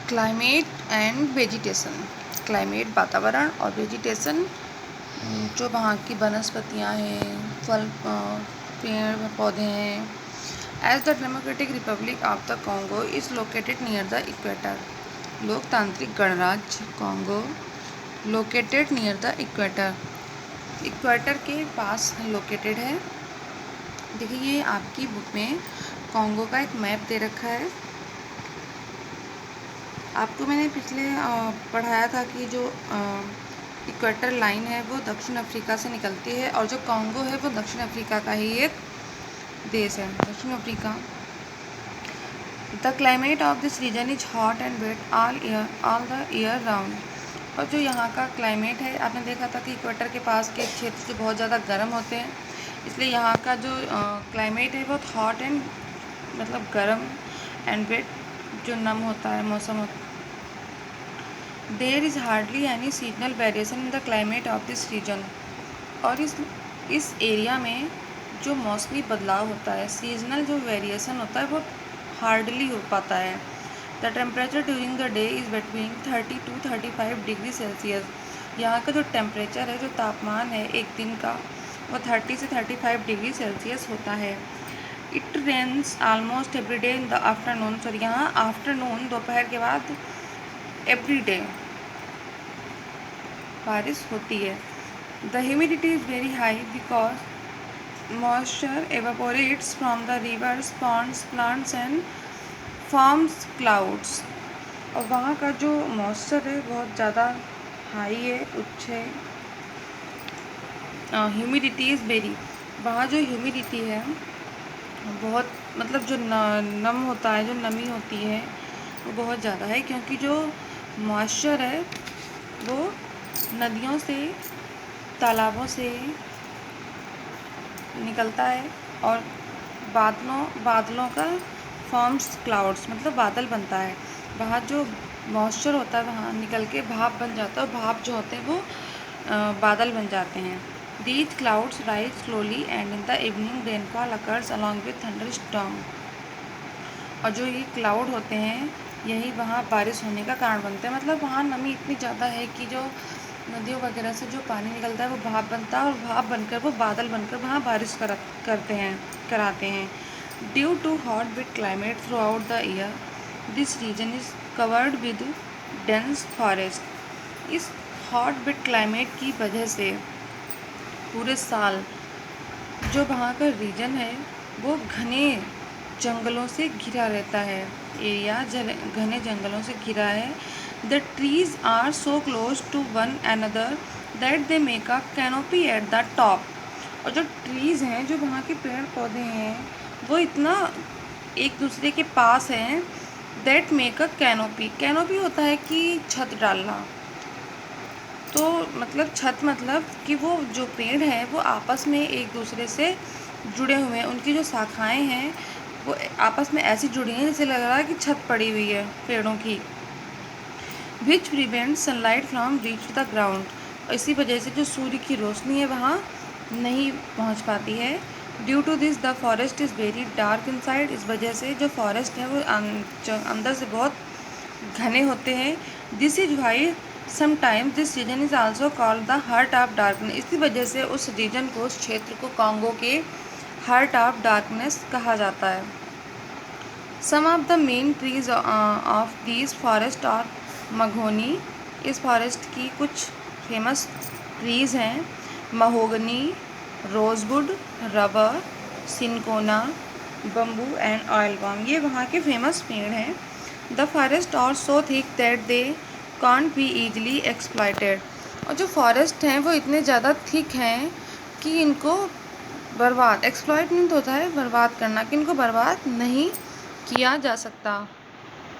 Climate and vegetation. Climate वातावरण और vegetation जो वहाँ की वनस्पतियाँ हैं, फल पेड़ पौधे हैं। As the democratic republic of the Congo is located near the equator. लोकतांत्रिक गणराज्य Congo located near the equator, equator के पास लोकेटेड है। देखिए ये आपकी बुक में कॉन्गो का एक मैप दे रखा है। आपको मैंने पिछले पढ़ाया था कि जो इक्वेटर लाइन है वो दक्षिण अफ्रीका से निकलती है और जो कॉन्गो है वो दक्षिण अफ्रीका का ही एक देश है, दक्षिण Africa. The climate of this region is hot and wet all the year round. और जो यहाँ का क्लाइमेट है, आपने देखा था कि इक्वेटर के पास के क्षेत्र जो बहुत ज़्यादा गर्म होते हैं, इसलिए यहाँ का जो क्लाइमेट है बहुत हॉट एंड मतलब गर्म एंड वेट जो नम होता है मौसम होता है। There is hardly any seasonal variation in the climate of this region. और इस एरिया में जो मौसमी बदलाव होता है, सीजनल जो वेरिएशन होता है वो हार्डली हो पाता है। The temperature during the day is between 30 to 35 degree Celsius. यहाँ का जो टेम्परेचर है, जो तापमान है एक दिन का, वो 30 से 35 डिग्री सेल्सियस होता है। It rains almost every day in the afternoon. Sorry, यहाँ आफ्टरनून दोपहर के बाद एवरी डे बारिश होती है। The humidity is very high because moisture evaporates from the rivers, ponds, plants and forms clouds. और वहाँ का जो मॉइस्चर है बहुत ज़्यादा हाई है, उच्च है। ह्यूमिडिटी इज़ वेरी, वहाँ जो ह्यूमिडिटी है बहुत मतलब जो नम होता है, जो नमी होती है वो बहुत ज़्यादा है, क्योंकि जो मॉइस्चर है वो नदियों से, तालाबों से निकलता है और बादलों का फॉर्म्स क्लाउड्स मतलब बादल बनता है। वहाँ जो मॉइस्चर होता है वहाँ निकल के भाप बन जाता है और भाप जो होते हैं वो बादल बन जाते हैं। These clouds rise slowly and in the evening rainfall occurs along with thunderstorm। और जो ये क्लाउड होते हैं यही वहाँ बारिश होने का कारण बनते हैं। मतलब वहाँ नमी इतनी ज़्यादा है कि जो नदियों वगैरह से जो पानी निकलता है वो भाप बनता है और भाप बनकर वो बादल बनकर वहाँ बारिश कराते हैं। Due to hot with climate throughout the year this region is covered with dense forest. इस हॉट विद क्लाइमेट की वजह से पूरे साल जो वहाँ का रीजन है वो घने जंगलों से घिरा रहता है। एरिया घने जंगलों से घिरा है। The trees are so close to one another that they make a canopy at the top. और जो ट्रीज हैं, जो वहाँ के पेड़ पौधे हैं, वो इतना एक दूसरे के पास हैं। That make a canopy, canopy होता है कि छत डालना। तो मतलब छत मतलब कि वो जो पेड़ हैं वो आपस में एक दूसरे से जुड़े हुए हैं, उनकी जो शाखाएं हैं वो आपस में ऐसी जुड़ी हैं जैसे लग रहा है कि छत पड़ी हुई है पेड़ों की। Which prevent sunlight from reach the ground. इसी वजह से जो सूर्य की रोशनी है वहाँ नहीं पहुँच पाती है। Due to this the forest is very dark inside. इस वजह से जो फॉरेस्ट है वो अंदर से बहुत घने होते हैं। This is why sometimes this region is also called the heart of darkness. इसी वजह से उस रीजन को, उस क्षेत्र को कॉन्गो के हार्ट ऑफ डार्कनेस कहा जाता है। Some of the main trees of these forest और मघोनी। इस फॉरेस्ट की कुछ फेमस ट्रीज़ हैं mahogany, rosewood, rubber, cinchona, bamboo and oil palm. ये वहाँ के फेमस पेड़ हैं। The forest are so thick that they can't be easily exploited. और जो फॉरेस्ट हैं वो इतने ज़्यादा थिक हैं कि इनको एक्सप्लॉयट नहीं होता है बर्बाद करना, कि इनको बर्बाद नहीं किया जा सकता।